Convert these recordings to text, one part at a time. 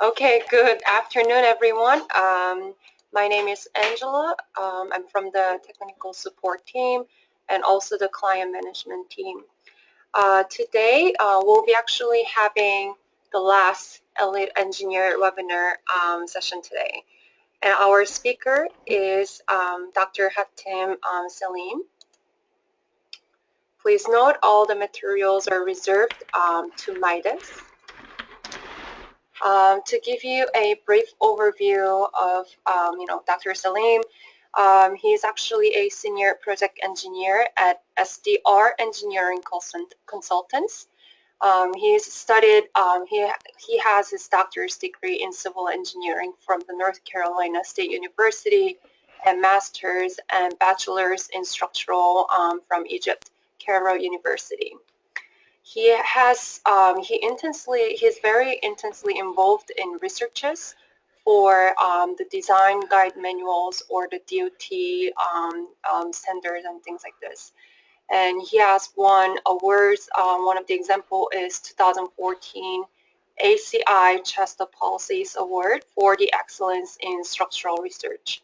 Okay, good afternoon, everyone. My name is Angela. I'm from the technical support team and also the client management team. Today, we'll be actually having the last Elite Engineer webinar session today. And our speaker is Dr. Hatem Salim. Please note all the materials are reserved to MIDAS. To give you a brief overview of Dr. Salim, he's actually a senior project engineer at SDR Engineering Consultants. He's studied, he has his doctor's degree in civil engineering from the North Carolina State University and master's and bachelor's in structural from Egypt, Cairo University. He's very intensely involved in researches for the design guide manuals or the DOT standards and things like this. And he has won awards. One of the example is 2014 ACI Chest of Policies Award for the excellence in structural research.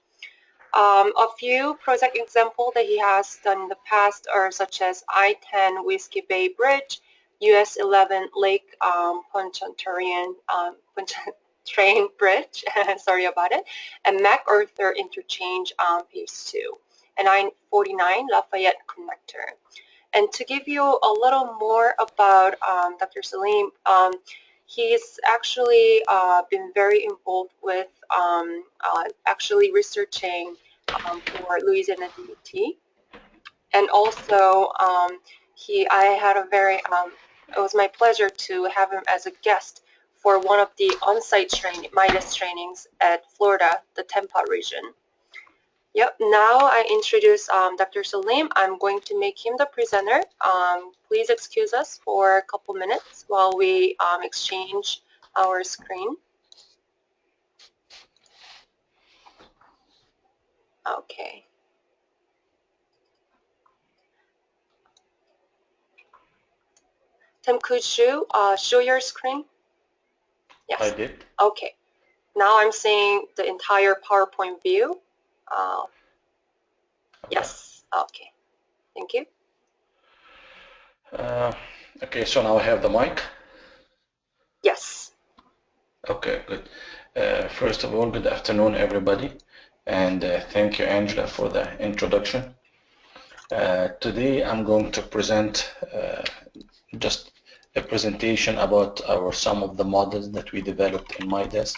A few project examples that he has done in the past are such as I-10 Whiskey Bay Bridge, US 11 Lake Pontchartrain Bridge, sorry about it, and MacArthur Interchange Phase 2, and I-49 Lafayette Connector. And to give you a little more about Dr. Salim, he's actually been very involved with actually researching for Louisiana DOT, and also it was my pleasure to have him as a guest for one of the on-site MIDAS trainings at Florida, the Tampa region. Yep, now I introduce Dr. Salim. I'm going to make him the presenter. Please excuse us for a couple minutes while we exchange our screen. Okay. Tim, could you show your screen? Yes. I did. Okay. Now I'm seeing the entire PowerPoint view. Yes. Okay. Thank you. Okay, so now I have the mic. Yes. Okay, good. First of all, good afternoon, everybody. And thank you, Angela, for the introduction. Today, I'm going to present just a presentation about some of the models that we developed in MIDAS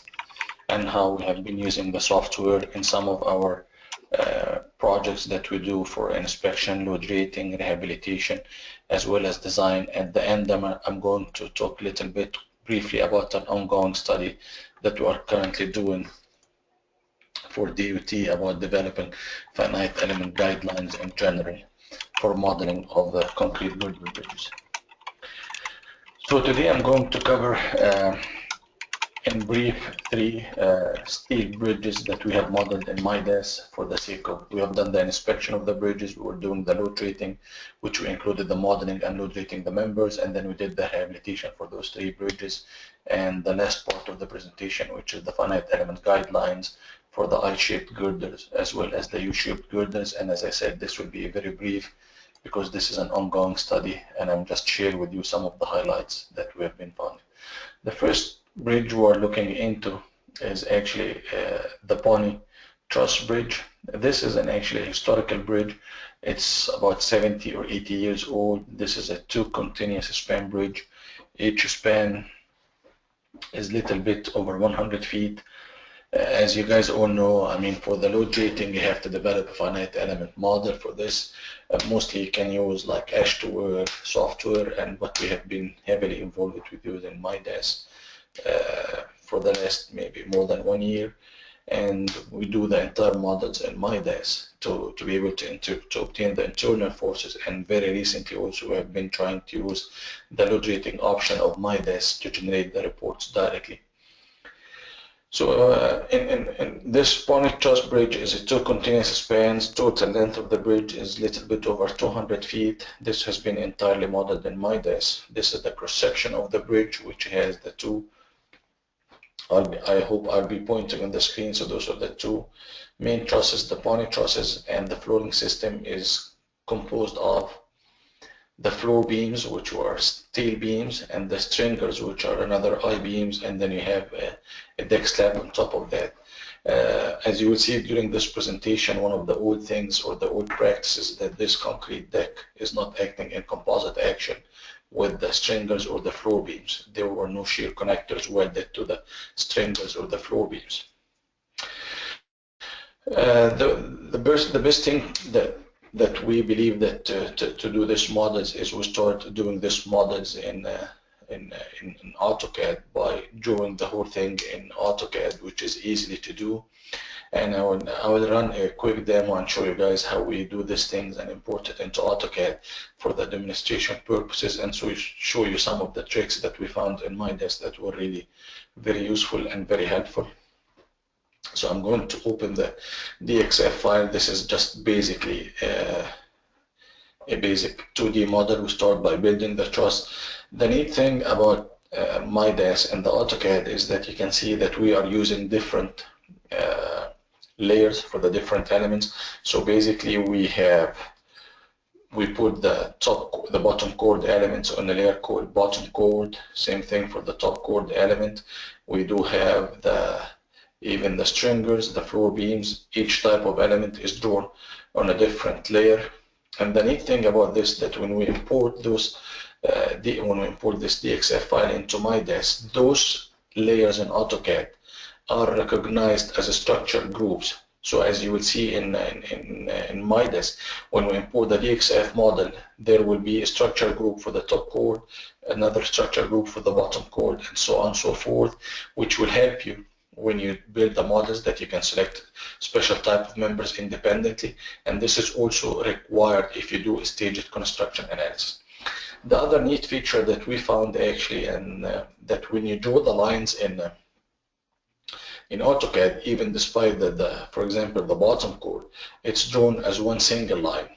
and how we have been using the software in some of our projects that we do for inspection, load rating, rehabilitation, as well as design. At the end, I'm going to talk a little bit briefly about an ongoing study that we are currently doing for DOT about developing finite element guidelines in general for modeling of the concrete girder bridges. So today I'm going to cover in brief three steel bridges that we have modeled in MIDAS for the sake of, we have done the inspection of the bridges, we were doing the load rating, which we included the modeling and load rating the members, and then we did the rehabilitation for those three bridges. And the last part of the presentation, which is the finite element guidelines for the I-shaped girders as well as the U-shaped girders. And as I said, this will be very brief because this is an ongoing study, and I'm just sharing with you some of the highlights that we have been finding. The first bridge we're looking into is actually the Pony Truss Bridge. This is actually a historical bridge. It's about 70 or 80 years old. This is a two continuous span bridge. Each span is a little bit over 100 feet. As you guys all know, I mean, for the load rating, you have to develop a finite element model for this. Mostly you can use like H2R software, and what we have been heavily involved with using MIDAS for the last maybe more than 1 year. And we do the entire models in MIDAS to be able to obtain the internal forces. And very recently also we have been trying to use the load rating option of MIDAS to generate the reports directly. So in this Pony Truss Bridge is a two continuous spans. Total length of the bridge is a little bit over 200 feet. This has been entirely modeled in MIDAS. This is the cross section of the bridge, which has the two I hope I'll be pointing on the screen. So those are the two main trusses, the pony trusses, and the flooring system is composed of the floor beams, which were steel beams, and the stringers, which are another I-beams, and then you have a deck slab on top of that. As you will see during this presentation, one of the old things or the old practices that this concrete deck is not acting in composite action with the stringers or the floor beams. There were no shear connectors welded to the stringers or the floor beams. The best thing that we believe that to do this models is we start doing this models in AutoCAD by drawing the whole thing in AutoCAD, which is easily to do. And I will run a quick demo and show you guys how we do these things and import it into AutoCAD for the demonstration purposes, and so show you some of the tricks that we found in MIDAS that were really very useful and very helpful. So I'm going to open the DXF file. This is just basically a basic 2D model. We start by building the truss. The neat thing about MIDAS and the AutoCAD is that you can see that we are using different layers for the different elements. So basically we put the bottom chord elements on the layer called bottom chord. Same thing for the top chord element. We do have even the stringers, the floor beams. Each type of element is drawn on a different layer. And the neat thing about this that when we import those, when we import this DXF file into MIDAS, those layers in AutoCAD are recognized as structured groups. So as you will see in MIDAS, when we import the DXF model, there will be a structure group for the top chord, another structure group for the bottom chord, and so on and so forth, which will help you when you build the models that you can select special type of members independently. And this is also required if you do a staged construction analysis. The other neat feature that we found actually, and that when you draw the lines in AutoCAD, even despite for example, the bottom chord, it's drawn as one single line.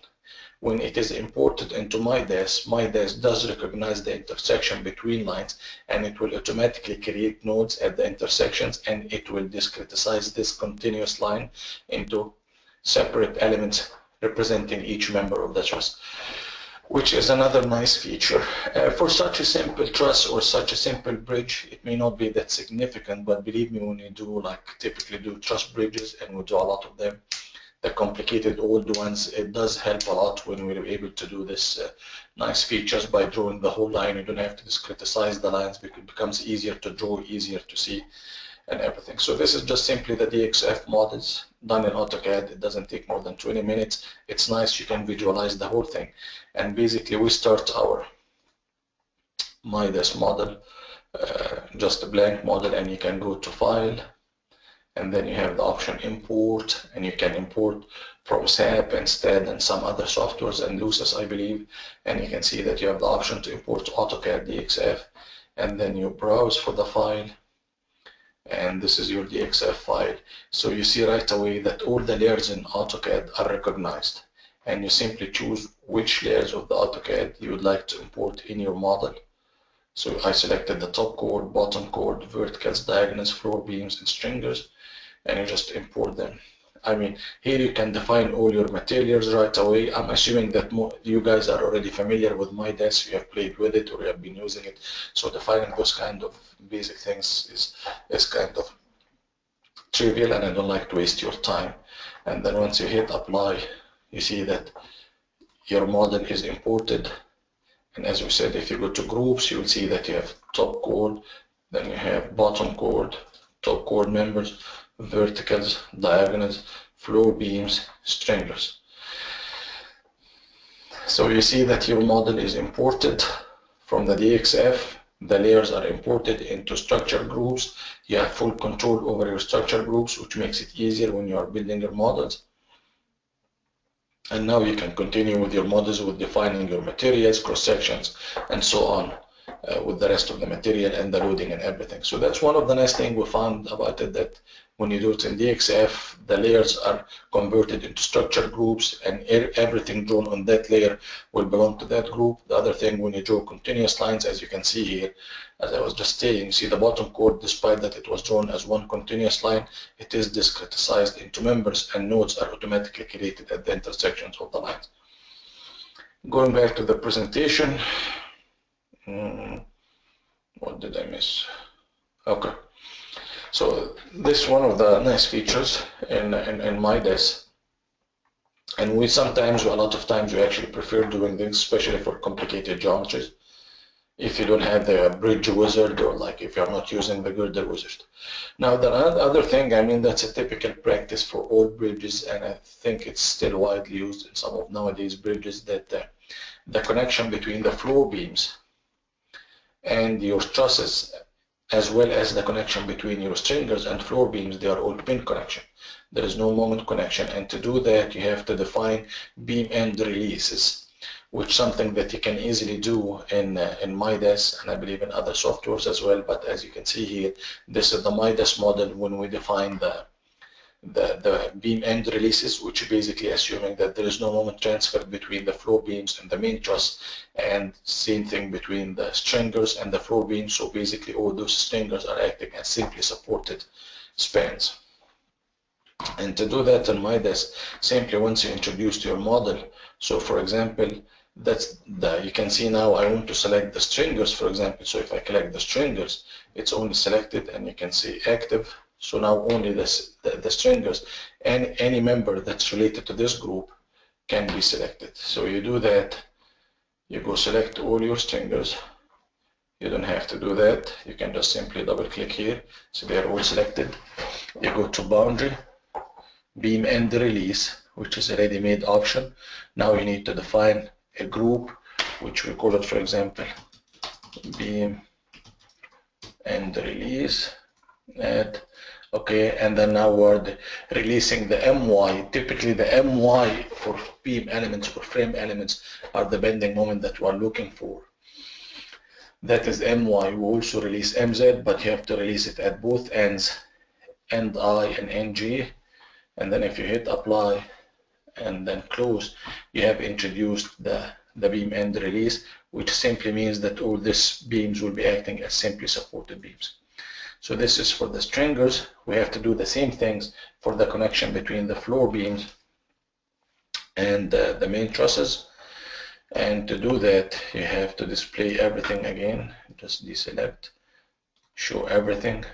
When it is imported into MIDAS, MIDAS does recognize the intersection between lines, and it will automatically create nodes at the intersections, and it will discretize this continuous line into separate elements representing each member of the truss, which is another nice feature. For such a simple truss or such a simple bridge, it may not be that significant, but believe me, when you typically do truss bridges, and we do a lot of them, the complicated old ones, it does help a lot when we're able to do this nice features by drawing the whole line. You don't have to discretize the lines because it becomes easier to draw, easier to see, and everything. So this is just simply the DXF models done in AutoCAD. It doesn't take more than 20 minutes. It's nice, you can visualize the whole thing. And basically we start our MIDAS model, just a blank model, and you can go to File, and then you have the option Import, and you can import from SAP instead and some other softwares and Lucis, I believe. And you can see that you have the option to import AutoCAD DXF, and then you browse for the file, and this is your DXF file. So you see right away that all the layers in AutoCAD are recognized, and you simply choose which layers of the AutoCAD you would like to import in your model. So I selected the top chord, bottom chord, verticals, diagonals, floor beams, and stringers, and you just import them. I mean, here you can define all your materials right away. I'm assuming that you guys are already familiar with MIDAS, you have played with it or you have been using it. So defining those kind of basic things is kind of trivial, and I don't like to waste your time. And then once you hit apply, you see that your model is imported. And as we said, if you go to groups, you will see that you have top chord, then you have bottom chord, top chord members, verticals, diagonals, floor beams, stringers. So you see that your model is imported from the DXF. The layers are imported into structure groups. You have full control over your structure groups, which makes it easier when you are building your models. And now you can continue with your models with defining your materials, cross sections, and so on. with the rest of the material and the loading and everything. So that's one of the nice things we found about it, that when you do it in DXF, the layers are converted into structure groups, and everything drawn on that layer will belong to that group. The other thing, when you draw continuous lines, as you can see here, as I was just saying, you see the bottom chord, despite that it was drawn as one continuous line, it is discretized into members, and nodes are automatically created at the intersections of the lines. Going back to the presentation, what did I miss? Okay, so this is one of the nice features in MIDAS, and we sometimes, a lot of times, we actually prefer doing this, especially for complicated geometries, if you don't have the bridge wizard, or like if you're not using the girder wizard. Now the other thing, I mean, that's a typical practice for all bridges, and I think it's still widely used in some of nowadays bridges, that the connection between the floor beams and your trusses, as well as the connection between your stringers and floor beams, they are all pin connection. There is no moment connection, and to do that you have to define beam end releases, which is something that you can easily do in MIDAS, and I believe in other softwares as well. But as you can see here, this is the MIDAS model when we define the beam end releases, which is basically assuming that there is no moment transfer between the floor beams and the main truss, and same thing between the stringers and the floor beams. So basically all those stringers are acting as simply supported spans. And to do that in MIDAS, simply once you introduce your model, so for example, you can see now I want to select the stringers, for example. So if I select the stringers, it's only selected, and you can see active. So now only the stringers and any member that's related to this group can be selected. So you do that, you go select all your stringers. You don't have to do that. You can just simply double click here. So they are all selected. You go to boundary, beam end release, which is a ready-made option. Now you need to define a group, which we call it, for example, beam end release, add. Okay, and then now we're releasing the MY. Typically the MY for beam elements or frame elements are the bending moment that we're looking for. That is MY. We also release MZ, but you have to release it at both ends, end I and NG. And then if you hit apply and then close, you have introduced the beam end release, which simply means that all these beams will be acting as simply supported beams. So this is for the stringers. We have to do the same things for the connection between the floor beams and the main trusses. And to do that, you have to display everything again. Just deselect, show everything.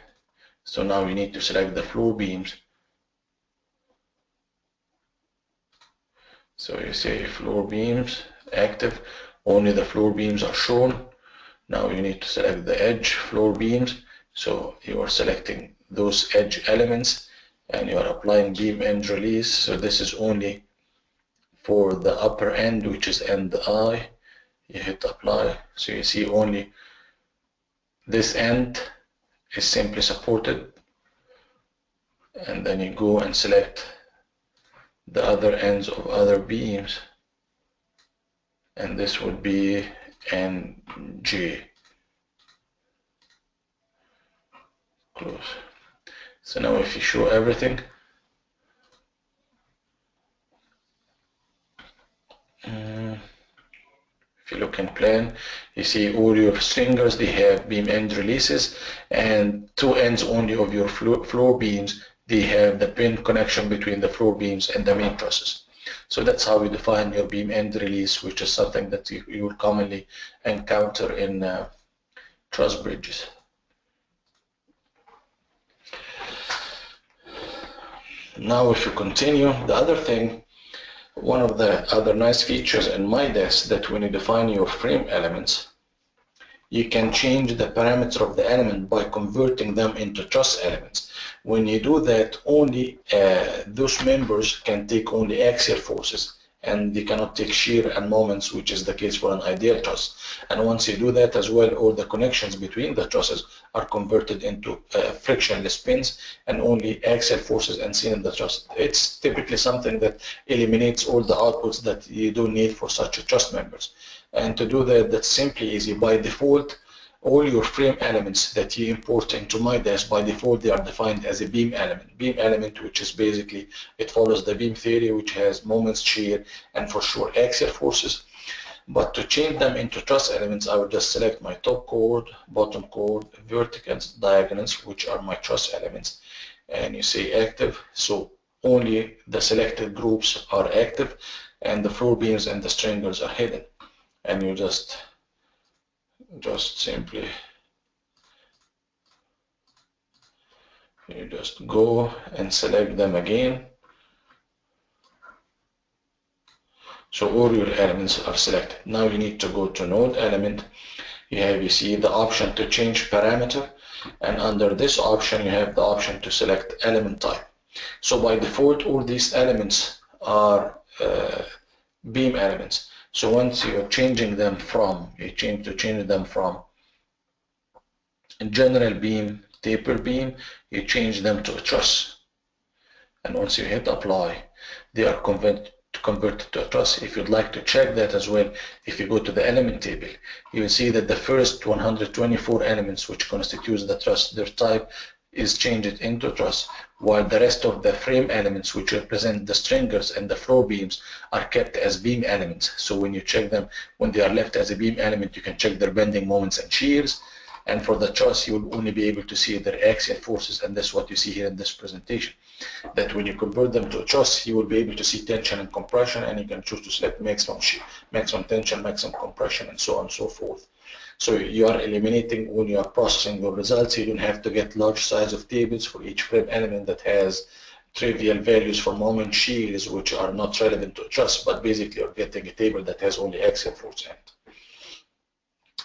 So now you need to select the floor beams. So you say floor beams active, only the floor beams are shown. Now you need to select the edge floor beams. So you are selecting those edge elements and you are applying beam end release. So this is only for the upper end, which is end I. You hit apply. So you see only this end is simply supported. And then you go and select the other ends of other beams. And this would be NJ. Close. So now if you show everything, if you look in plan, you see all your stringers, they have beam end releases, and two ends only of your floor beams, they have the pin connection between the floor beams and the main trusses. So that's how you define your beam end release, which is something that you will commonly encounter in truss bridges. Now if you continue, the other thing, one of the other nice features in MIDAS, that when you define your frame elements, you can change the parameter of the element by converting them into truss elements. When you do that, only those members can take only axial forces, and they cannot take shear and moments, which is the case for an ideal truss. And once you do that as well, all the connections between the trusses are converted into frictionless pins, and only axial forces and seen in the truss. It's typically something that eliminates all the outputs that you don't need for such a truss members. And to do that, that's simply easy. By default, all your frame elements that you import into MIDAS, by default, they are defined as a beam element. Beam element, which is basically, it follows the beam theory, which has moments, shear, and for sure axial forces. But to change them into truss elements, I would just select my top chord, bottom chord, verticals, diagonals, which are my truss elements. And you say active, so only the selected groups are active, and the floor beams and the stringers are hidden. And you just simply go and select them again. So all your elements are selected. Now you need to go to node element. You see the option to change parameter, and under this option you have the option to select element type. So by default, all these elements are beam elements. So once you're changing them from, change them from general beam, taper beam, you change them to a truss. And once you hit apply, they are converted to a truss. If you'd like to check that as well, if you go to the element table, you will see that the first 124 elements which constitutes the truss, their type is changed into truss, while the rest of the frame elements, which represent the stringers and the floor beams, are kept as beam elements. So when you check them, when they are left as a beam element, you can check their bending moments and shears. And for the truss, you will only be able to see their axial forces, and that's what you see here in this presentation. That when you convert them to a truss, you will be able to see tension and compression, and you can choose to select maximum tension, maximum compression, and so on and so forth. So you are eliminating, when you are processing your results, you don't have to get large size of tables for each frame element that has trivial values for moment shears, which are not relevant to a truss, but basically you're getting a table that has only axial force in it.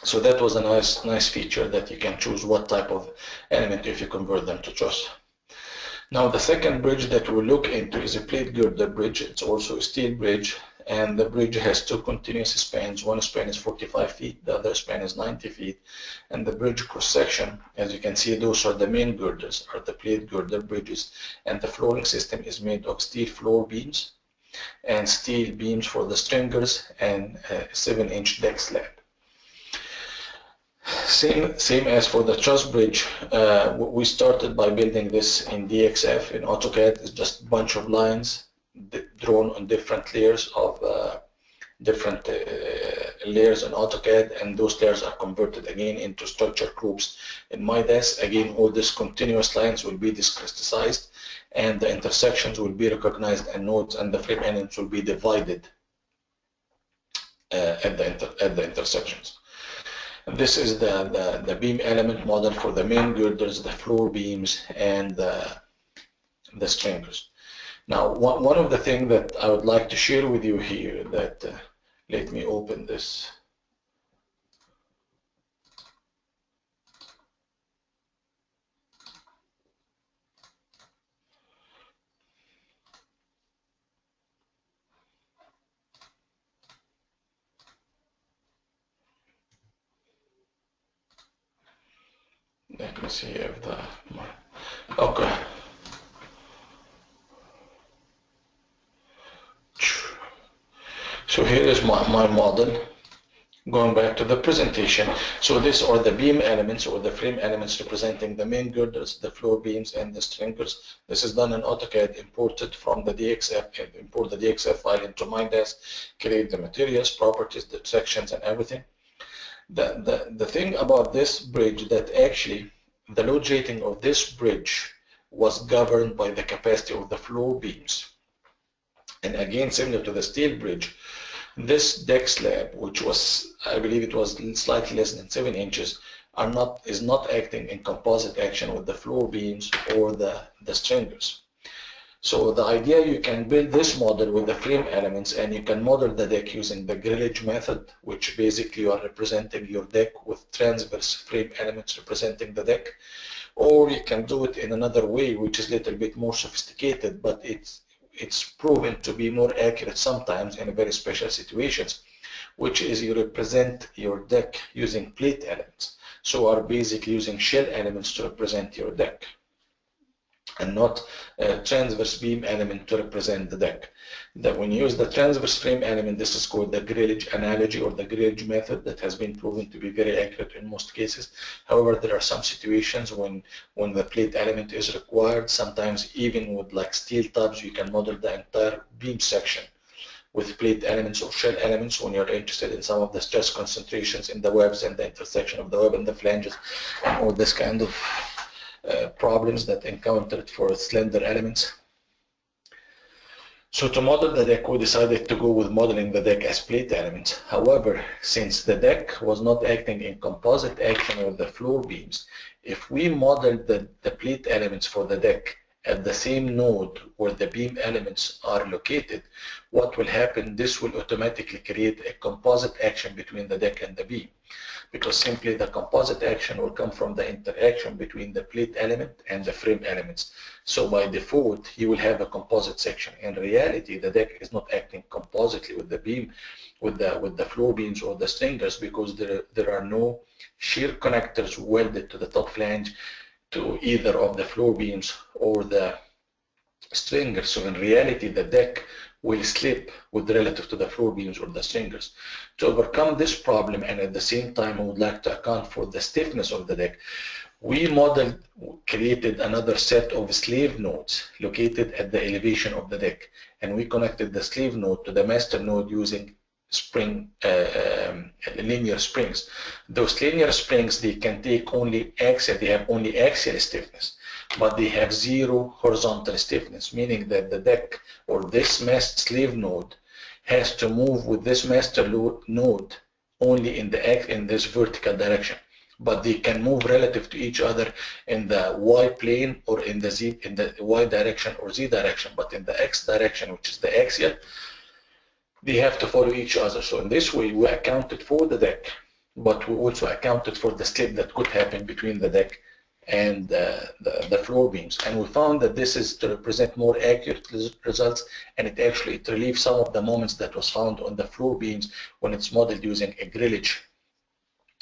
So that was a nice feature, that you can choose what type of element if you convert them to truss. Now the second bridge that we'll look into is a plate girder bridge. It's also a steel bridge, and the bridge has two continuous spans. One span is 45 feet, the other span is 90 feet. And the bridge cross section, as you can see, those are the main girders, are the plate girder bridges. And the flooring system is made of steel floor beams and steel beams for the stringers and a 7-inch deck slab. Same as for the truss bridge, we started by building this in DXF. In AutoCAD, it's just a bunch of lines drawn on different layers of layers in AutoCAD, and those layers are converted again into structure groups in MIDAS. Again, all these continuous lines will be discretized, and the intersections will be recognized, and nodes and the frame elements will be divided at the intersections. This is the beam element model for the main girders, the floor beams, and the stringers. Now, one of the things that I would like to share with you here, that let me open this. Let me see if okay. So here is my model. Going back to the presentation, so these are the beam elements or the frame elements representing the main girders, the floor beams, and the stringers. This is done in AutoCAD, imported from the DXF, import the DXF file into MIDAS, create the materials, properties, the sections, and everything. The thing about this bridge, that actually the load rating of this bridge was governed by the capacity of the floor beams. And again, similar to the steel bridge, this deck slab, which was, I believe it was slightly less than 7 inches, is not acting in composite action with the floor beams or the stringers. So the idea, you can build this model with the frame elements, and you can model the deck using the grillage method, which basically you are representing your deck with transverse frame elements representing the deck. Or you can do it in another way, which is a little bit more sophisticated, but it's proven to be more accurate sometimes in very special situations, which is you represent your deck using plate elements. So are basically using shell elements to represent your deck. and not a transverse beam element to represent the deck. That when you use the transverse frame element, this is called the grillage analogy or the grillage method that has been proven to be very accurate in most cases. However, there are some situations when the plate element is required. Sometimes even with like steel tubs, you can model the entire beam section with plate elements or shell elements when you're interested in some of the stress concentrations in the webs and the intersection of the web and the flanges and all this kind of problems that encountered for slender elements. So to model the deck, we decided to go with modeling the deck as plate elements. However, since the deck was not acting in composite action with the floor beams, if we modeled the plate elements for the deck at the same node where the beam elements are located, what will happen? This will automatically create a composite action between the deck and the beam, because simply the composite action will come from the interaction between the plate element and the frame elements. So by default, you will have a composite section. In reality, the deck is not acting compositely with the beam, with the floor beams or the stringers, because there are no shear connectors welded to the top flange to either of the floor beams or the stringers. So in reality, the deck will slip with relative to the floor beams or the stringers. To overcome this problem, and at the same time I would like to account for the stiffness of the deck, we created another set of slave nodes located at the elevation of the deck, and we connected the slave node to the master node using linear springs. Those linear springs, they can take only axial, they have only axial stiffness, but they have zero horizontal stiffness, meaning that the deck or this slave node has to move with this master node only in this vertical direction, but they can move relative to each other in the y plane or in the y direction or z direction, but in the x direction, which is the axial, they have to follow each other. So in this way, we accounted for the deck, but we also accounted for the slip that could happen between the deck and the floor beams. And we found that this is to represent more accurate results, and it relieves some of the moments that was found on the floor beams when it's modeled using a grillage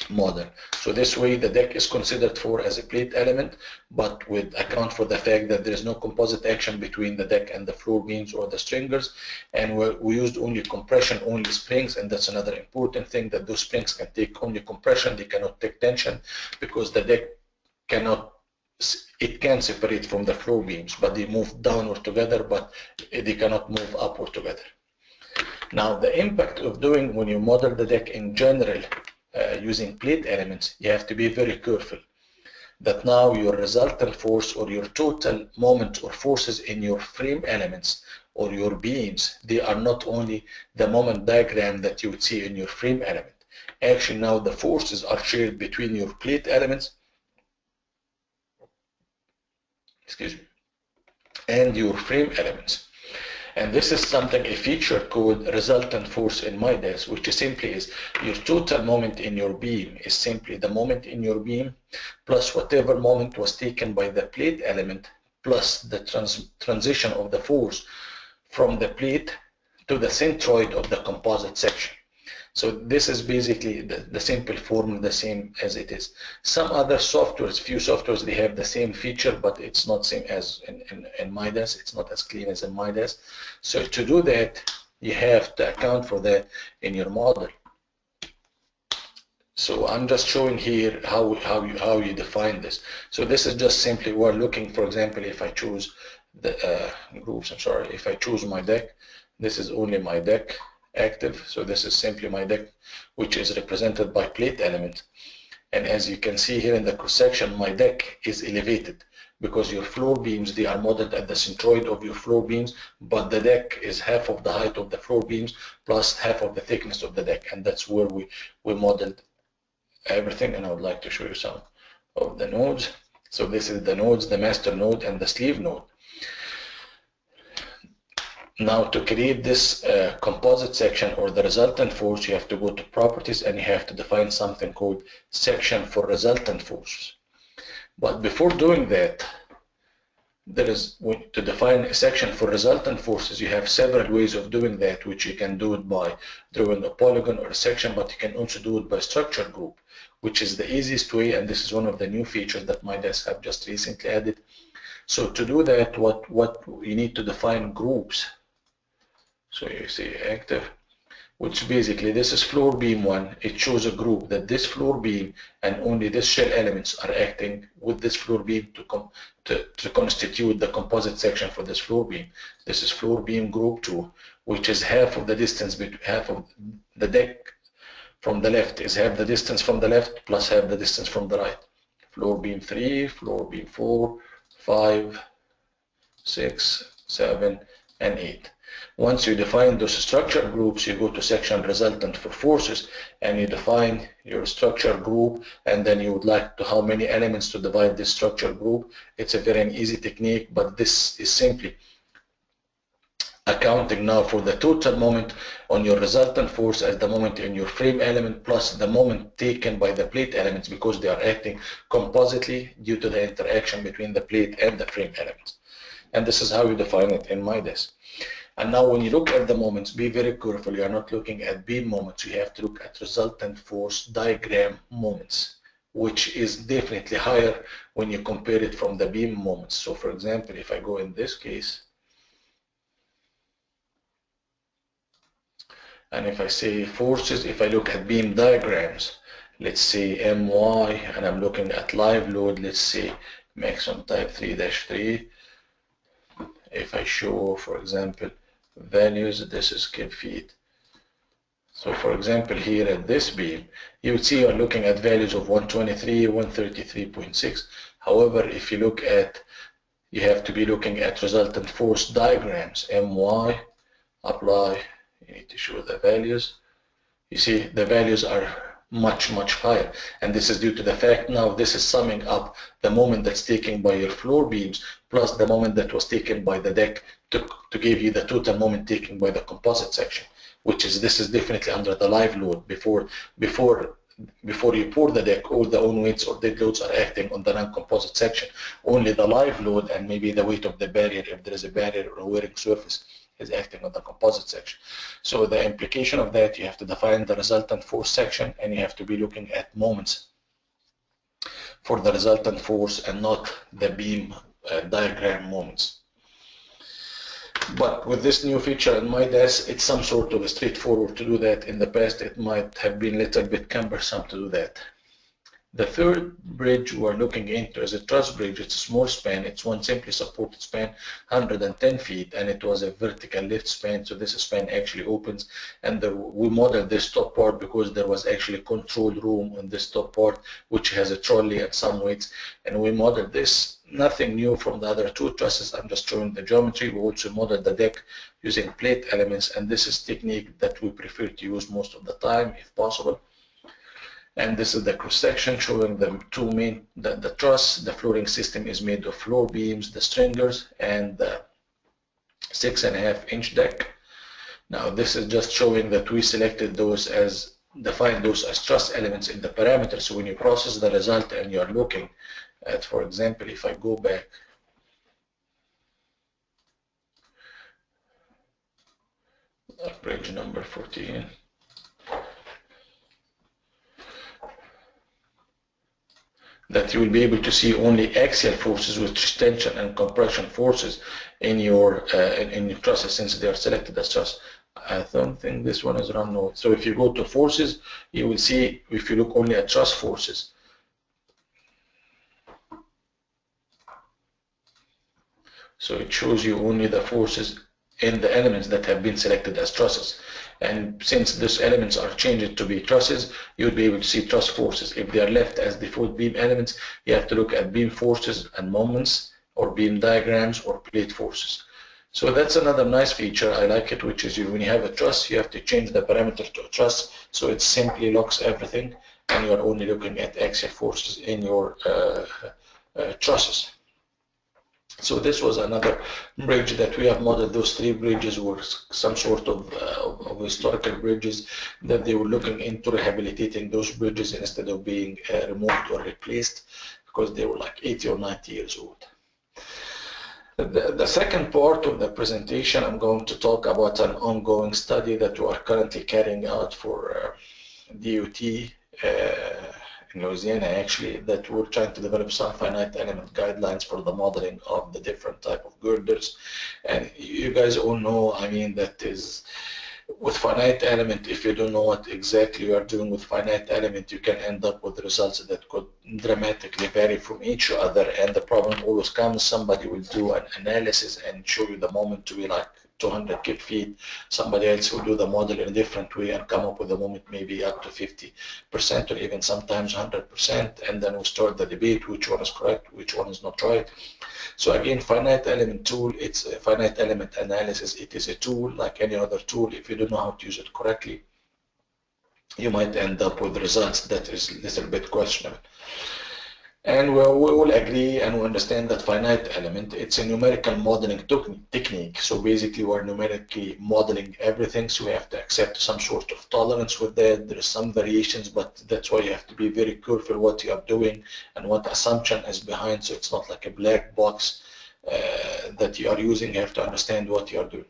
model. So this way the deck is considered for as a plate element, but with account for the fact that there is no composite action between the deck and the floor beams or the stringers, and we used only compression, only springs, and that's another important thing, that those springs can take only compression, they cannot take tension, because the deck it can separate from the floor beams, but they move downward together, but they cannot move upward together. Now the impact of doing, when you model the deck in general, using plate elements, you have to be very careful that now your resultant force or your total moment or forces in your frame elements or your beams, they are not only the moment diagram that you would see in your frame element. Actually, now the forces are shared between your plate elements, and your frame elements. And this is something, a feature called resultant force in MIDAS, which simply is your total moment in your beam is simply the moment in your beam plus whatever moment was taken by the plate element plus the transition of the force from the plate to the centroid of the composite section. So this is basically the simple form, the same as it is. Some other softwares, few softwares, they have the same feature, but it's not same as in MIDAS. It's not as clean as in MIDAS. So to do that, you have to account for that in your model. So I'm just showing here how you define this. So this is just simply, we're looking, for example, if I choose the groups, if I choose my deck, this is only my deck active. So this is simply my deck, which is represented by plate element. And as you can see here in the cross section, my deck is elevated because your floor beams, they are modeled at the centroid of your floor beams, but the deck is half of the height of the floor beams plus half of the thickness of the deck. And that's where we modeled everything. And I would like to show you some of the nodes. So this is the nodes, the master node and the sleeve node. Now to create this composite section or the resultant force, you have to go to properties and you have to define something called section for resultant force. But before doing that, to define a section for resultant forces, you have several ways of doing that, which you can do it by drawing a polygon or a section, but you can also do it by structure group, which is the easiest way, and this is one of the new features that MIDAS have just recently added. So to do that, what you need to define groups. So you see active, which basically this is floor beam 1. It shows a group that this floor beam and only this shell elements are acting with this floor beam to constitute the composite section for this floor beam. This is floor beam group 2, which is half of the distance between half of the deck from the left is half the distance from the left plus half the distance from the right. Floor beam 3, floor beam 4, 5, 6, 7, and 8. Once you define those structure groups, you go to section resultant for forces, and you define your structure group, and then you would like to how many elements to divide this structure group. It's a very easy technique, but this is simply accounting now for the total moment on your resultant force as the moment in your frame element plus the moment taken by the plate elements, because they are acting compositely due to the interaction between the plate and the frame elements. And this is how you define it in MIDAS. And now when you look at the moments, be very careful. You are not looking at beam moments. You have to look at resultant force diagram moments, which is definitely higher when you compare it from the beam moments. So for example, if I go in this case, and if I say forces, if I look at beam diagrams, let's say MY, and I'm looking at live load, let's say maximum type 3-3. If I show, for example, values, this is kib feet. So for example, here at this beam, you would see you're looking at values of 123, 133.6. However, if you look at, you have to be looking at resultant force diagrams, MY, apply, you need to show the values. You see the values are much higher, and this is due to the fact now this is summing up the moment that's taken by your floor beams plus the moment that was taken by the deck to give you the total moment taken by the composite section, which is this is definitely under the live load. Before you pour the deck, all the own weights or dead loads are acting on the non-composite section. Only the live load and maybe the weight of the barrier, if there is a barrier or a wearing surface, is acting on the composite section. So the implication of that, you have to define the resultant force section, and you have to be looking at moments for the resultant force and not the beam diagram moments. But with this new feature in MIDAS, it's some sort of straightforward to do that. In the past, it might have been a little bit cumbersome to do that. The third bridge we're looking into is a truss bridge. It's a small span. It's one simply supported span, 110 feet, and it was a vertical lift span. So this span actually opens, and we modeled this top part because there was actually control room on this top part, which has a trolley and some weights. And we modeled this. Nothing new from the other two trusses. I'm just showing the geometry. We also modeled the deck using plate elements, and this is technique that we prefer to use most of the time, if possible. And this is the cross section showing the two main, the truss. The flooring system is made of floor beams, the stringers, and the 6.5-inch deck. Now this is just showing that we selected those as, defined those as truss elements in the parameters. So when you process the result and you're looking at, for example, if I go back, bridge number 14. That you will be able to see only axial forces with tension and compression forces in your trusses, since they are selected as truss. I don't think this one is run node. So if you go to forces, you will see, if you look only at truss forces, so it shows you only the forces in the elements that have been selected as trusses. And since these elements are changed to be trusses, you'll be able to see truss forces. If they are left as default beam elements, you have to look at beam forces and moments, or beam diagrams, or plate forces. So that's another nice feature. I like it, which is when you have a truss, you have to change the parameter to a truss, so it simply locks everything, and you're only looking at axial forces in your trusses. So this was another bridge that we have modeled. Those three bridges were some sort of historical bridges that they were looking into rehabilitating those bridges instead of being removed or replaced, because they were like 80 or 90 years old. The second part of the presentation, I'm going to talk about an ongoing study that we are currently carrying out for DOT in Louisiana actually, that we're trying to develop some finite element guidelines for the modeling of the different type of girders. And you guys all know, I mean, that is with finite element, if you don't know what exactly you are doing with finite element, you can end up with results that could dramatically vary from each other. And the problem always comes, somebody will do an analysis and show you the moment to be like 200 kip feet. Somebody else will do the model in a different way and come up with a moment maybe up to 50% or even sometimes 100%. And then we start the debate, which one is correct, which one is not right. So again, finite element tool, it's a finite element analysis. It is a tool like any other tool. If you don't know how to use it correctly, you might end up with results that is a little bit questionable. And we will agree and we understand that finite element, it's a numerical modeling technique. So basically we're numerically modeling everything. So we have to accept some sort of tolerance with that. There is some variations, but that's why you have to be very careful what you are doing and what assumption is behind. So it's not like a black box that you are using. You have to understand what you are doing.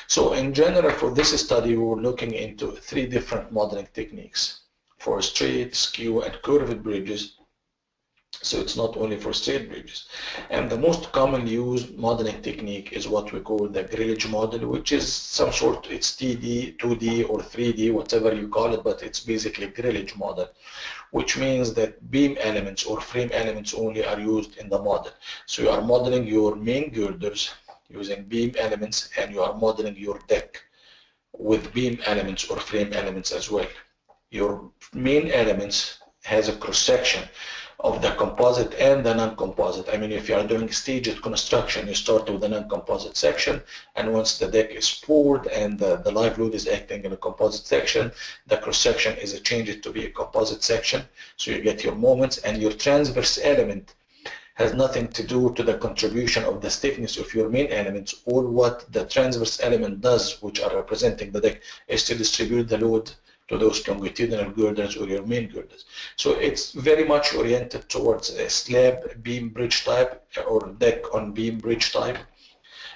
So in general, for this study, we were looking into 3 different modeling techniques for straight, skew, and curved bridges. So it's not only for straight bridges. And the most commonly used modeling technique is what we call the grillage model, which is some sort, it's TD, 2D, or 3D, whatever you call it, but it's basically grillage model, which means that beam elements or frame elements only are used in the model. So you are modeling your main girders using beam elements, and you are modeling your deck with beam elements or frame elements as well. Your main elements has a cross-section of the composite and the non-composite. I mean, if you are doing staged construction, you start with the non-composite section, and once the deck is poured and the live load is acting in a composite section, the cross-section is changed to be a composite section. So you get your moments, and your transverse element has nothing to do to the contribution of the stiffness of your main elements. All what the transverse element does, which are representing the deck, is to distribute the load to those longitudinal girders or your main girders. So it's very much oriented towards a slab beam bridge type or deck on beam bridge type.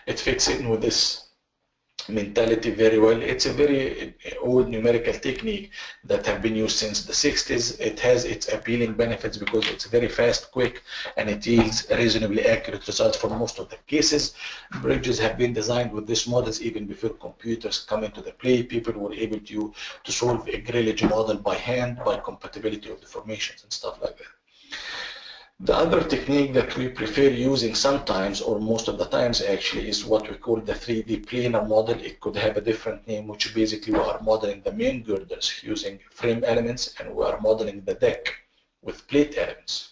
It fits in with this mentality very well. It's a very old numerical technique that have been used since the 60s. It has its appealing benefits because it's very fast, quick, and it yields reasonably accurate results for most of the cases. Bridges have been designed with these models even before computers come into the play. People were able to solve a grillage model by hand, by compatibility of the formations and stuff like that. The other technique that we prefer using sometimes, or most of the times actually, is what we call the 3D planar model. It could have a different name, which basically we are modeling the main girders using frame elements, and we are modeling the deck with plate elements.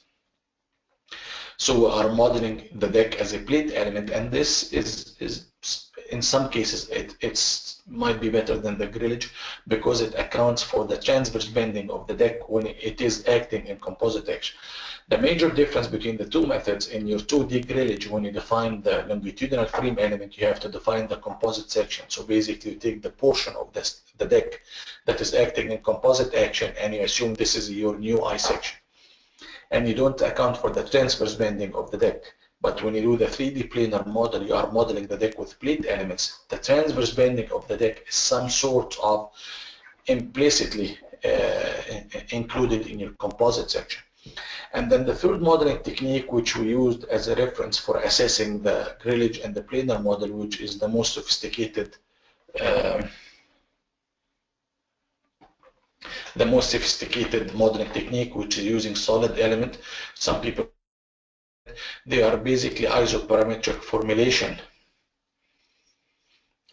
So we are modeling the deck as a plate element, and this is in some cases it's might be better than the grillage because it accounts for the transverse bending of the deck when it is acting in composite action. The major difference between the two methods: in your 2D grillage, when you define the longitudinal frame element, you have to define the composite section. So basically you take the portion of the deck that is acting in composite action and you assume this is your new I section. And you don't account for the transverse bending of the deck. But when you do the 3D planar model, you are modeling the deck with plate elements. The transverse bending of the deck is some sort of implicitly included in your composite section. And then the third modeling technique, which we used as a reference for assessing the grillage and the planar model, which is the most sophisticated modeling technique, which is using solid element. Some people, they are basically isoparametric formulation,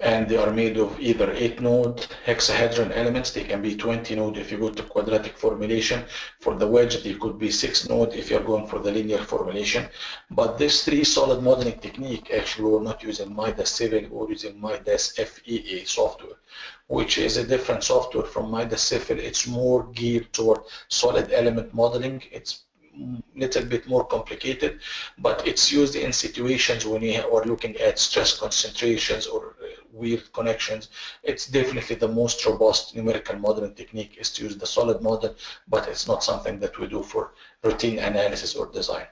and they are made of either 8-node hexahedron elements. They can be 20-node if you go to quadratic formulation. For the wedge, they could be 6-node if you're going for the linear formulation. But this 3 solid modeling technique, actually we're not using MIDAS 7, we're using MIDAS FEA software, which is a different software from MIDAS 7. It's more geared toward solid element modeling. It's little bit more complicated, but it's used in situations when you are looking at stress concentrations or weird connections. It's definitely the most robust numerical modeling technique is to use the solid model, but it's not something that we do for routine analysis or design.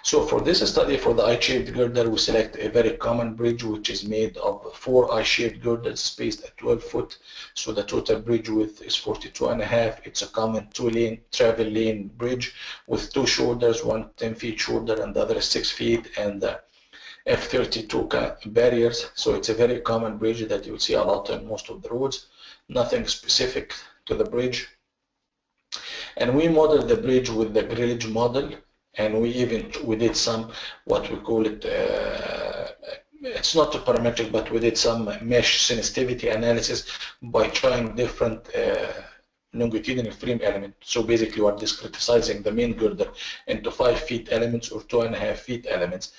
So for this study, for the I-shaped girder, we select a very common bridge, which is made of 4 I-shaped girders spaced at 12 foot. So the total bridge width is 42.5. It's a common 2-lane travel lane bridge with 2 shoulders, one 10 feet shoulder and the other is 6 feet, and the F32 barriers. So it's a very common bridge that you'll see a lot on most of the roads. Nothing specific to the bridge. And we modeled the bridge with the grillage model, and we did some, what we call it, it's not a parametric, but we did some mesh sensitivity analysis by trying different longitudinal frame elements. So basically we're discretizing the main girder into 5 feet elements or 2.5 feet elements.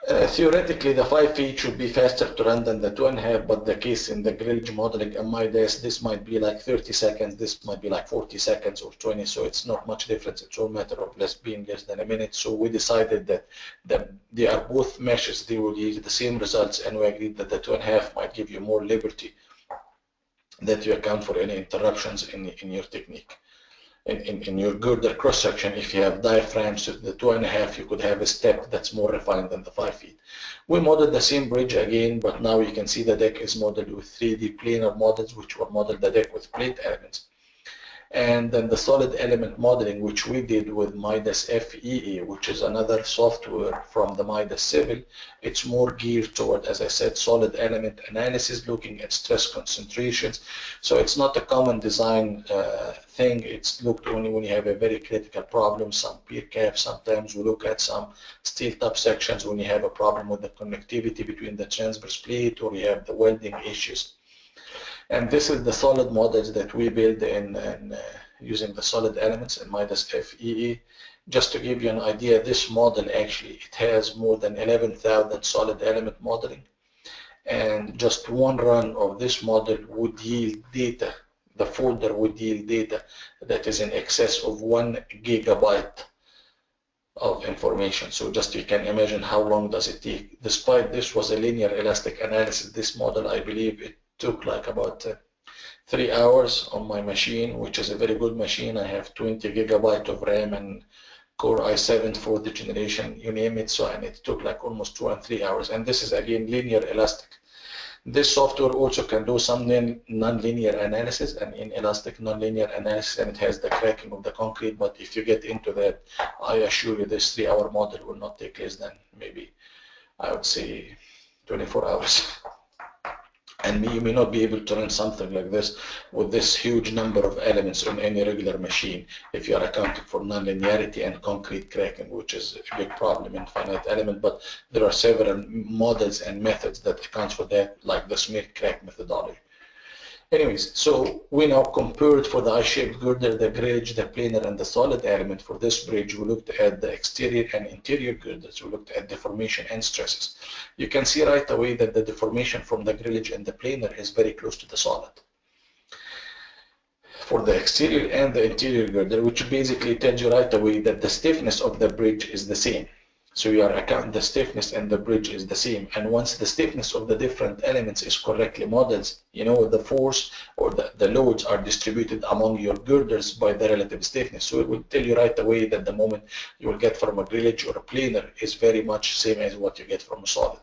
Theoretically, the 5 feet should be faster to run than the 2.5, but the case in the grillage modeling and MIDAS, this might be like 30 seconds, this might be like 40 seconds or 20, so it's not much difference. It's all matter of being less than a minute. So we decided that they are both meshes, they will yield the same results, and we agreed that the 2.5 might give you more liberty that you account for any interruptions in your technique. In your girder cross section, if you have diaphragms, the 2.5, you could have a step that's more refined than the 5 feet. We modeled the same bridge again, but now you can see the deck is modeled with 3D planar models, which were modeled the deck with plate elements. And then the solid element modeling, which we did with MIDAS FEE, which is another software from the MIDAS Civil. It's more geared toward, as I said, solid element analysis, looking at stress concentrations. So it's not a common design thing. It's looked only when you have a very critical problem, some pier caps. Sometimes we look at some steel top sections when you have a problem with the connectivity between the transverse plate or you have the welding issues. And this is the solid models that we build in using the solid elements in MIDAS FEE. Just to give you an idea, this model actually, it has more than 11,000 solid element modeling. And just one run of this model would yield data, the folder would yield data that is in excess of 1 gigabyte of information. So just you can imagine how long does it take. Despite this was a linear elastic analysis, this model, I believe it took like about 3 hours on my machine, which is a very good machine. I have 20 gigabyte of RAM and Core i7 4th generation, you name it. So, and it took like almost 2 and 3 hours. And this is again linear elastic. This software also can do some non-linear analysis and inelastic non-linear analysis, and it has the cracking of the concrete. But if you get into that, I assure you this 3-hour model will not take less than maybe, I would say, 24 hours. And you may not be able to run something like this with this huge number of elements on any regular machine if you are accounting for nonlinearity and concrete cracking, which is a big problem in finite element. But there are several models and methods that account for that, like the smear crack methodology. Anyways, so we now compared for the I-shaped girder, the grillage, the planar, and the solid element. For this bridge, we looked at the exterior and interior girders. We looked at deformation and stresses. You can see right away that the deformation from the grillage and the planar is very close to the solid. For the exterior and the interior girder, which basically tells you right away that the stiffness of the bridge is the same. So you are accounting the stiffness and the bridge is the same. And once the stiffness of the different elements is correctly modeled, you know, the force or the loads are distributed among your girders by the relative stiffness. So it will tell you right away that the moment you will get from a grillage or a planar is very much same as what you get from a solid.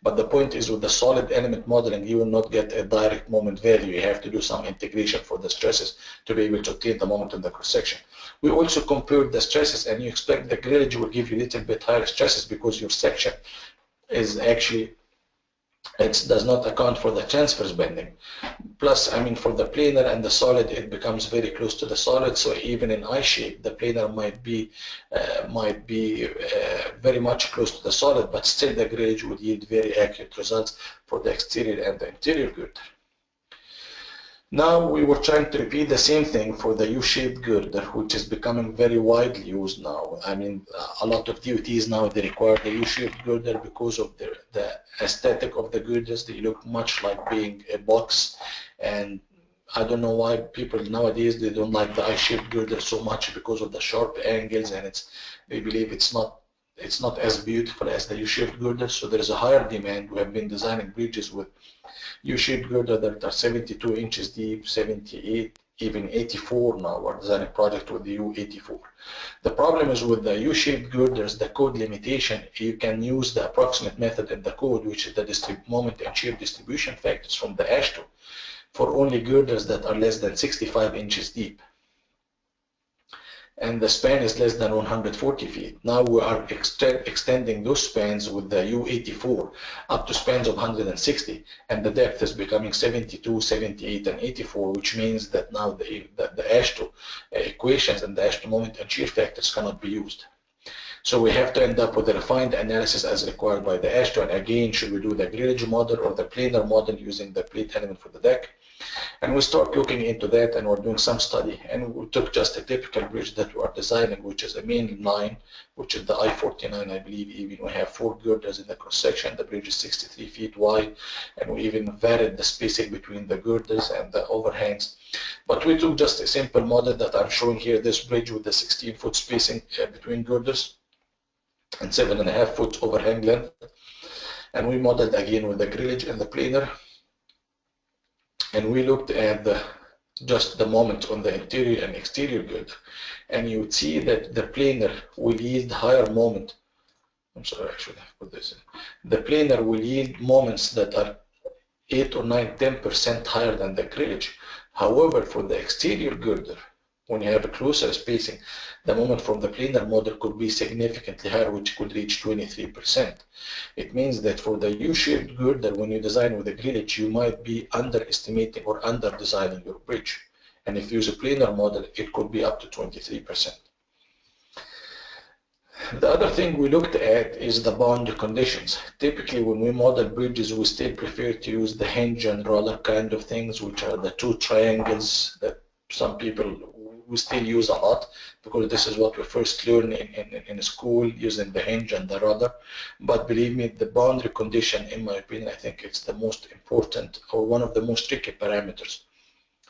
But the point is, with the solid element modeling, you will not get a direct moment value. You have to do some integration for the stresses to be able to obtain the moment in the cross section. We also compared the stresses, and you expect the grillage will give you a little bit higher stresses because your section is actually, it does not account for the transverse bending. Plus, I mean, for the planar and the solid, it becomes very close to the solid. So even in I shape, the planar might be very much close to the solid, but still the grillage would yield very accurate results for the exterior and the interior girder. Now we were trying to repeat the same thing for the U-shaped girder, which is becoming very widely used now. I mean, a lot of DOTs now, they require the U-shaped girder because of the aesthetic of the girders. They look much like being a box, and I don't know why people nowadays, they don't like the I-shaped girder so much because of the sharp angles, and they believe it's not as beautiful as the U-shaped girder. So there is a higher demand. We have been designing bridges with U-shaped girder that are 72 inches deep, 78 even 84 now. We're designing project with the U84. The problem is with the U-shaped girders, the code limitation. You can use the approximate method in the code, which is the moment and shear distribution factors from the AASHTO, for only girders that are less than 65 inches deep, and the span is less than 140 feet. Now we are extending those spans with the U84 up to spans of 160, and the depth is becoming 72, 78, and 84, which means that now the AASHTO equations and the AASHTO moment and shear factors cannot be used. So we have to end up with a refined analysis as required by the AASHTO, and again, should we do the grillage model or the planar model using the plate element for the deck? And we start looking into that, and we're doing some study, and we took just a typical bridge that we are designing, which is a main line, which is the I-49, I believe. Even we have 4 girders in the cross section. The bridge is 63 feet wide, and we even varied the spacing between the girders and the overhangs. But we took just a simple model that I'm showing here, this bridge with the 16-foot spacing between girders and 7.5 foot overhang length, and we modeled again with the grillage and the planer. And we looked at just the moment on the interior and exterior girder, and you would see that the planer will yield higher moment. I'm sorry, I should have put this in. The planer will yield moments that are 8 or 9, 10% higher than the grillage. However, for the exterior girder, when you have a closer spacing, the moment from the planar model could be significantly higher, which could reach 23%. It means that for the U-shaped girder, when you design with a grillage, you might be underestimating or under-designing your bridge. And if you use a planar model, it could be up to 23%. The other thing we looked at is the boundary conditions. Typically, when we model bridges, we still prefer to use the hinge and roller kind of things, which are the 2 triangles that some people we still use a lot, because this is what we first learned in school, using the hinge and the rudder. But believe me, the boundary condition, in my opinion, I think it's the most important or one of the most tricky parameters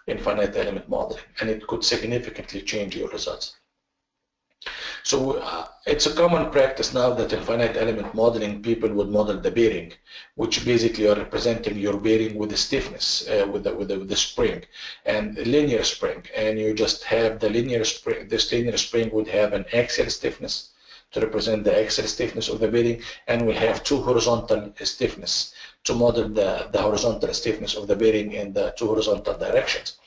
in finite element modeling, and it could significantly change your results. So it's a common practice now that in finite element modeling, people would model the bearing, which basically are representing your bearing with the stiffness, with the spring and linear spring, and you just have the linear spring. This linear spring would have an axial stiffness to represent the axial stiffness of the bearing, and we have 2 horizontal stiffness to model the horizontal stiffness of the bearing in the 2 horizontal directions.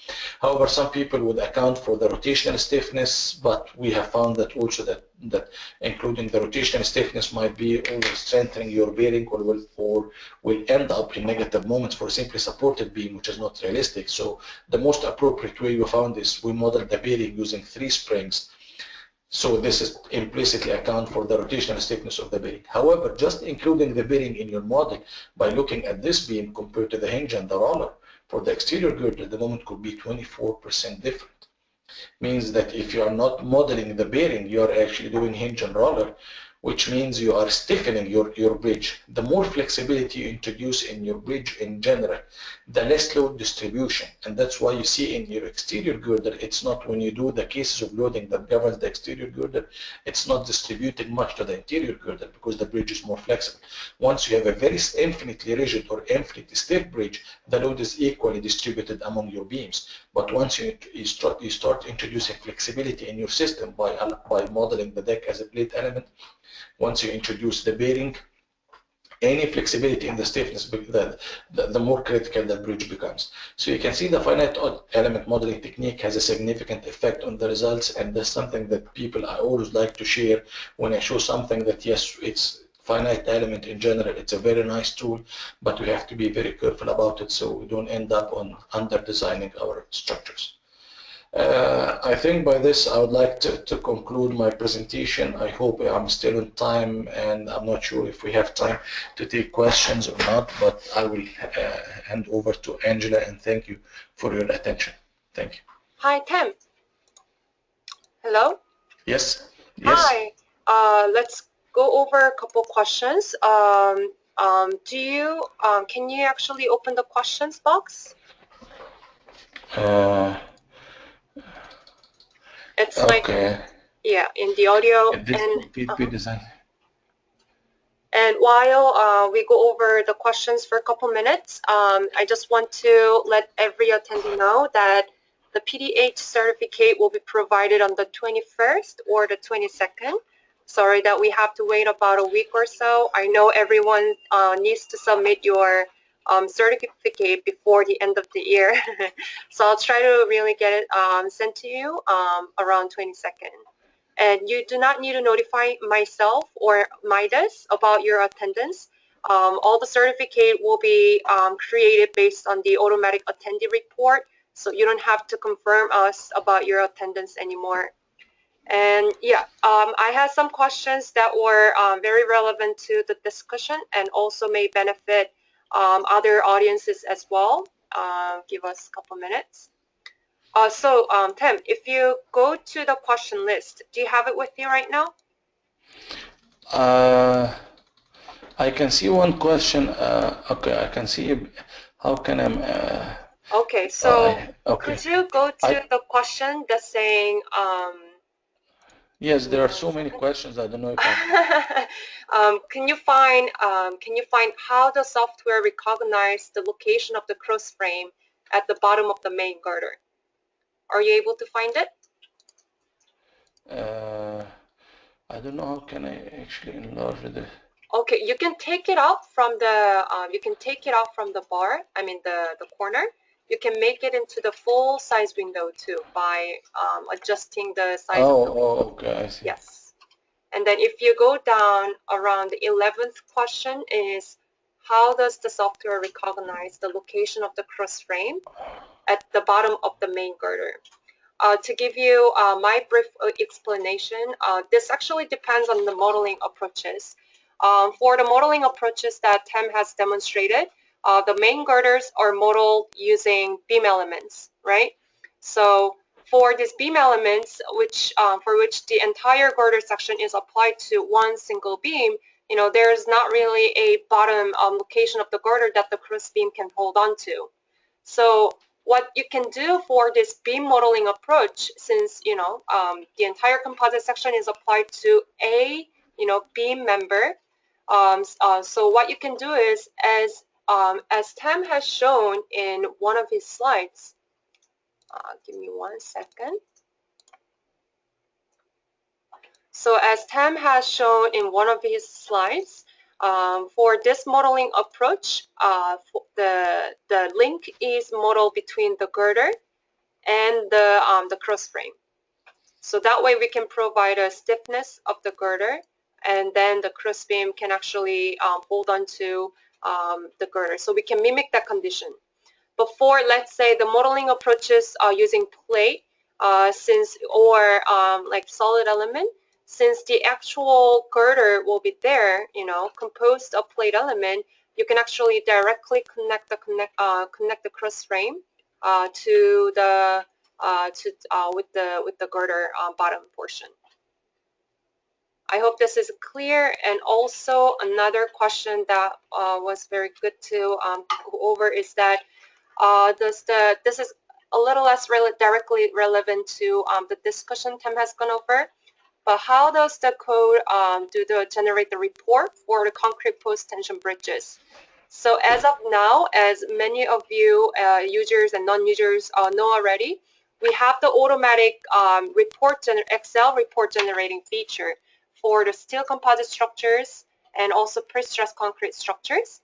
However, some people would account for the rotational stiffness, but we have found that also that including the rotational stiffness might be over strengthening your bearing, or will end up in negative moments for a simply supported beam, which is not realistic. So the most appropriate way we found is we modeled the bearing using 3 springs. So this is implicitly account for the rotational stiffness of the bearing. However, just including the bearing in your model by looking at this beam compared to the hinge and the roller, for the exterior girder, the moment could be 24% different. Means that if you are not modeling the bearing, you are actually doing hinge and roller, which means you are stiffening your bridge. The more flexibility you introduce in your bridge in general, the less load distribution. And that's why you see in your exterior girder, it's not, when you do the cases of loading that governs the exterior girder, it's not distributing much to the interior girder because the bridge is more flexible. Once you have a very infinitely rigid or infinitely stiff bridge, the load is equally distributed among your beams. But once you start introducing flexibility in your system by modeling the deck as a plate element, once you introduce the bearing, any flexibility in the stiffness, the more critical the bridge becomes. So you can see the finite element modeling technique has a significant effect on the results, and that's something that I always like to share when I show something that, yes, it's finite element in general, it's a very nice tool, but we have to be very careful about it so we don't end up on under-designing our structures. I think by this I would like to conclude my presentation. I hope I'm still on time, and I'm not sure if we have time to take questions or not, but I will hand over to Angela, and thank you for your attention. Thank you. Hi, Tim. Hello? Yes. Hi. Let's go over a couple questions. Can you actually open the questions box? It's okay. Like, yeah, in the audio. And while we go over the questions for a couple minutes, I just want to let every attendee know that The PDH certificate will be provided on the 21st or the 22nd. Sorry that we have to wait about a week or so. I know everyone needs to submit your certificate before the end of the year. So I'll try to really get it sent to you around 22nd. And you do not need to notify myself or MIDAS about your attendance. All the certificate will be created based on the automatic attendee report, so you don't have to confirm us about your attendance anymore. And yeah, I had some questions that were very relevant to the discussion and also may benefit other audiences as well. Give us a couple minutes. Tim, if you go to the question list, do you have it with you right now? I can see one question. Okay, I can see. How can I? Okay, so okay. could you go to the question that's saying? Yes, there are so many questions. I don't know if I. Can you find how the software recognize the location of the cross frame at the bottom of the main girder? Are you able to find it? I don't know how can I actually enlarge this. Okay, you can take it out from the bar. I mean the corner. You can make it into the full size window too by adjusting the size. Oh, okay, I see. Yes. And then if you go down around the 11th question is, how does the software recognize the location of the cross frame at the bottom of the main girder? To give you my brief explanation, this actually depends on the modeling approaches. For the modeling approaches that Tim has demonstrated, the main girders are modeled using beam elements, right? So for these beam elements, for which the entire girder section is applied to one single beam, there's not really a bottom location of the girder that the cross beam can hold on to. So what you can do for this beam modeling approach, since the entire composite section is applied to a beam member, so what you can do is, as Tam has shown in one of his slides, give me 1 second. So as Tam has shown in one of his slides, for this modeling approach, the link is modeled between the girder and the cross frame. So that way we can provide a stiffness of the girder, and then the cross beam can actually hold on to the girder. So we can mimic that condition. Before, let's say, the modeling approaches using plate, like solid element, since the actual girder will be there, composed of plate element, you can actually directly connect the cross frame to the with the girder bottom portion. I hope this is clear. And also another question that was very good to go over is that this is a little less directly relevant to the discussion Tim has gone over, but how does the code generate the report for the concrete post-tension bridges? So as of now, as many of you users and non-users know already, we have the automatic Excel report generating feature for the steel composite structures and also pre-stressed concrete structures.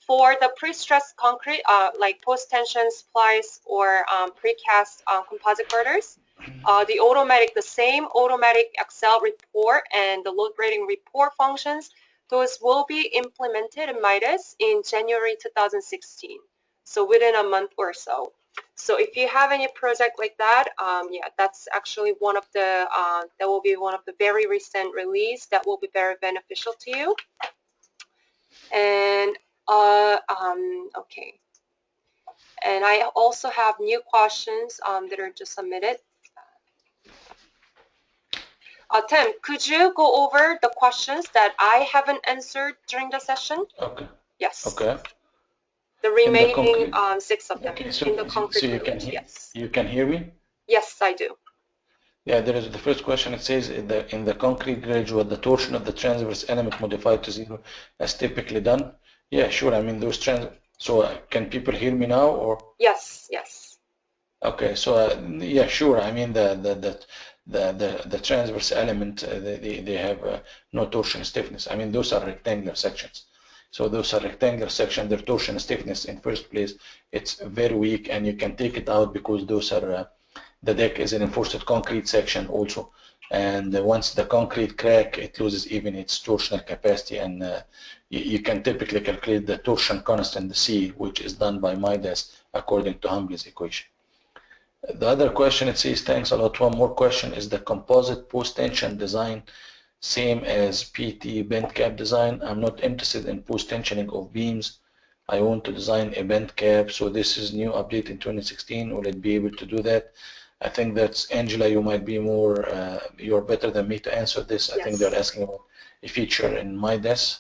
For the pre-stressed concrete, like post-tension splice or precast composite girders, the same automatic Excel report and the load rating report functions, those will be implemented in MIDAS in January 2016, so within a month or so. So if you have any project like that, yeah, that's actually one of the, that will be one of the very recent release that will be very beneficial to you. And okay. And I also have new questions that are just submitted. Tim, could you go over the questions that I haven't answered during the session? Okay. Yes. Okay. The remaining 6 of them okay, in the concrete release, yes. You can hear me? Yes, I do. Yeah, there is the first question. It says in the concrete graduate, the torsion of the transverse element modified to 0 as typically done. Yeah, sure. I mean those so can people hear me now or? Yes, yes. Okay, so yeah, sure. I mean the transverse element, they have no torsion stiffness. I mean those are rectangular sections. So those are rectangular sections. Their torsion stiffness in first place, it's very weak, and you can take it out because those are the deck is an enforced concrete section also. And once the concrete crack, it loses even its torsional capacity, and you can typically calculate the torsion constant C, which is done by MIDAS according to Humbly's equation. The other question, it says, thanks a lot. One more question, is the composite post-tension design same as PT bent cap design? I'm not interested in post-tensioning of beams. I want to design a bent cap. So this is new update in 2016. Will it be able to do that? I think that's Angela. You might be more, you're better than me to answer this. I think they're asking about a feature in MIDAS.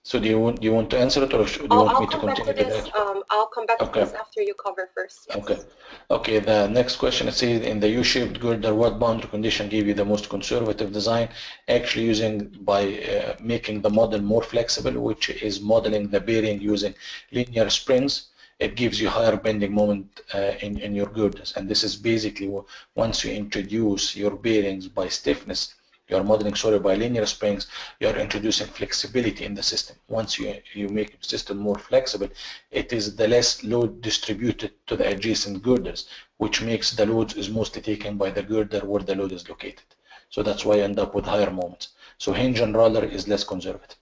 So do you want to answer it, or do you want me to continue with that? I'll come back to this after you cover first. Yes. Okay. Okay. The next question, it says, in the U-shaped girder, what boundary condition gave you the most conservative design? Actually, using by making the model more flexible, which is modeling the bearing using linear springs. It gives you higher bending moment in your girders, and this is basically once you introduce your bearings by stiffness. You're modeling, sorry, by linear springs, you're introducing flexibility in the system. Once you make the system more flexible, it is the less load distributed to the adjacent girders, which makes the load is mostly taken by the girder where the load is located. So that's why you end up with higher moments. So hinge and roller is less conservative.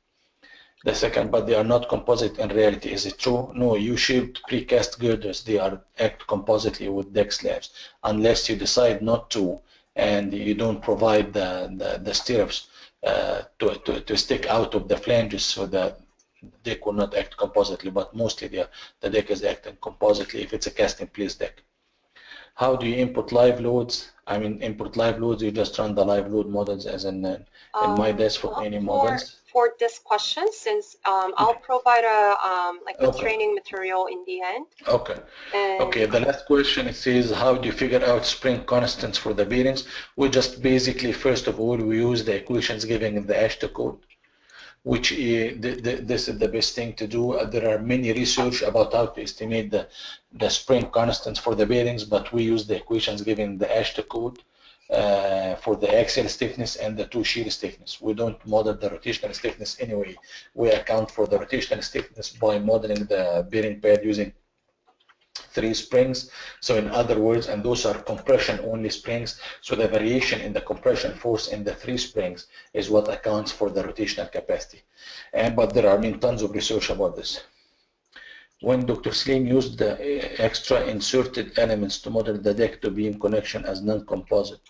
The second, but they are not composite in reality. Is it true? No, U-shaped precast girders, they are act compositely with deck slabs, unless you decide not to, and you don't provide the stirrups to stick out of the flanges, so that deck will not act compositely, but mostly the deck is acting compositely if it's a cast in place deck. How do you input live loads? I mean, input live loads, you just run the live load models as in MIDAS for any models. For this question, since I'll provide a training material in the end. Okay. Okay, the last question, it says, how do you figure out spring constants for the bearings? We just basically, first of all, we use the equations given in the ASHTO code, which this is the best thing to do. There are many research about how to estimate the spring constants for the bearings, but we use the equations given in the ASHTO code for the axial stiffness and the two shear stiffness. We don't model the rotational stiffness anyway. We account for the rotational stiffness by modeling the bearing pad using 3 springs. So in other words, and those are compression only springs, so the variation in the compression force in the 3 springs is what accounts for the rotational capacity. But there are tons of research about this. When Dr. Slim used the extra inserted elements to model the deck to beam connection as non-composite,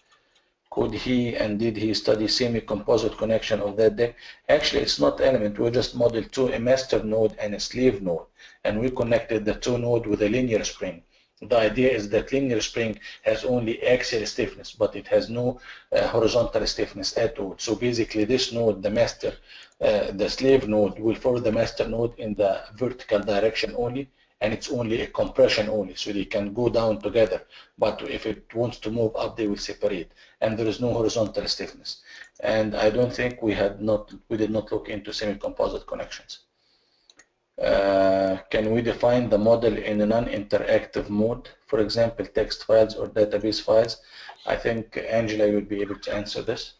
could he and did he study semi-composite connection of that deck? Actually, it's not element. We just modeled a master node and a slave node, and we connected the 2 nodes with a linear spring. The idea is that linear spring has only axial stiffness, but it has no horizontal stiffness at all. So basically, this node, the master, the slave node, will follow the master node in the vertical direction only, and it's only a compression only, so they can go down together. But if it wants to move up, they will separate, and there is no horizontal stiffness. And I don't think we did not look into semi-composite connections. Can we define the model in a non-interactive mode, for example, text files or database files? I think Angela will be able to answer this.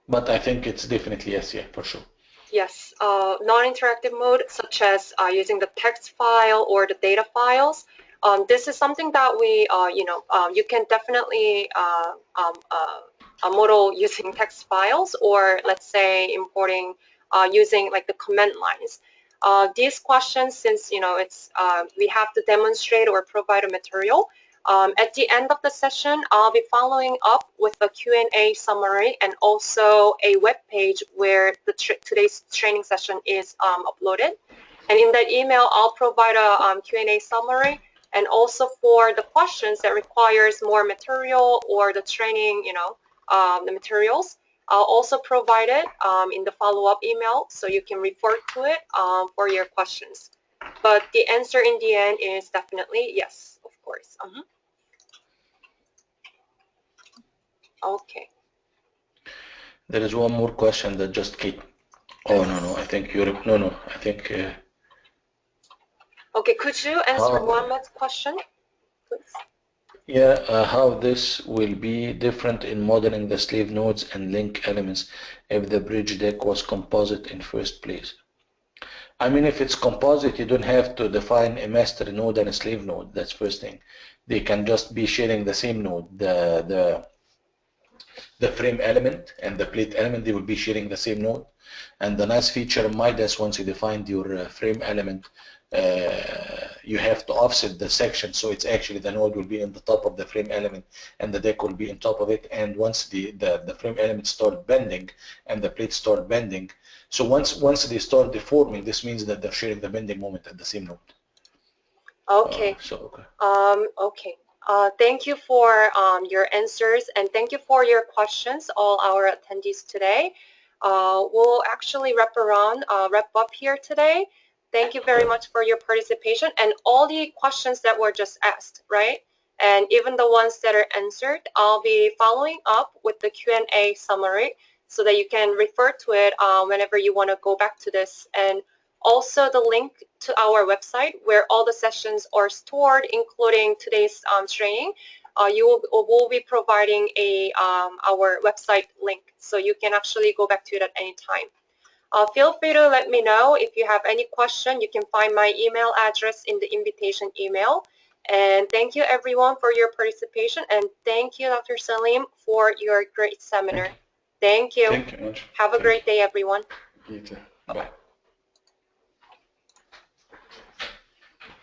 But I think it's definitely yes, yeah, for sure. Yes, non-interactive mode, such as using the text file or the data files. This is something that we, you can definitely model using text files, or let's say importing using like the command lines. These questions, since it's we have to demonstrate or provide a material. At the end of the session, I'll be following up with a Q&A summary and also a web page where today's training session is uploaded. And in that email, I'll provide a Q&A summary, and also for the questions that requires more material or the training, the materials, I'll also provide it in the follow-up email, so you can refer to it for your questions. But the answer in the end is definitely yes, of course. Okay. There is one more question that just came. Oh, no, I think you're, no, I think Okay, could you answer Mohammed's question, please? Yeah, how this will be different in modeling the slave nodes and link elements if the bridge deck was composite in first place. I mean, if it's composite, you don't have to define a master node and a slave node. That's first thing. They can just be sharing the same node. The frame element and the plate element, they will be sharing the same node. And the nice feature of MIDAS, once you defined your frame element, you have to offset the section, so it's actually the node will be in the top of the frame element and the deck will be on top of it. And once the frame element start bending and the plate start bending, so once they start deforming, this means that they're sharing the bending moment at the same node. Okay. Okay. Thank you for your answers, and thank you for your questions, all our attendees today. We'll actually wrap up here today. Thank you very much for your participation and all the questions that were just asked, right? And even the ones that are answered, I'll be following up with the Q&A summary so that you can refer to it whenever you want to go back to this. And also the link to our website where all the sessions are stored, including today's training. We'll be providing our website link, so you can actually go back to it at any time. Feel free to let me know if you have any question. You can find my email address in the invitation email. And thank you everyone for your participation, and thank you, Dr. Salim, for your great seminar. Thank you. Thank you. Have a great day, everyone. You too. Bye.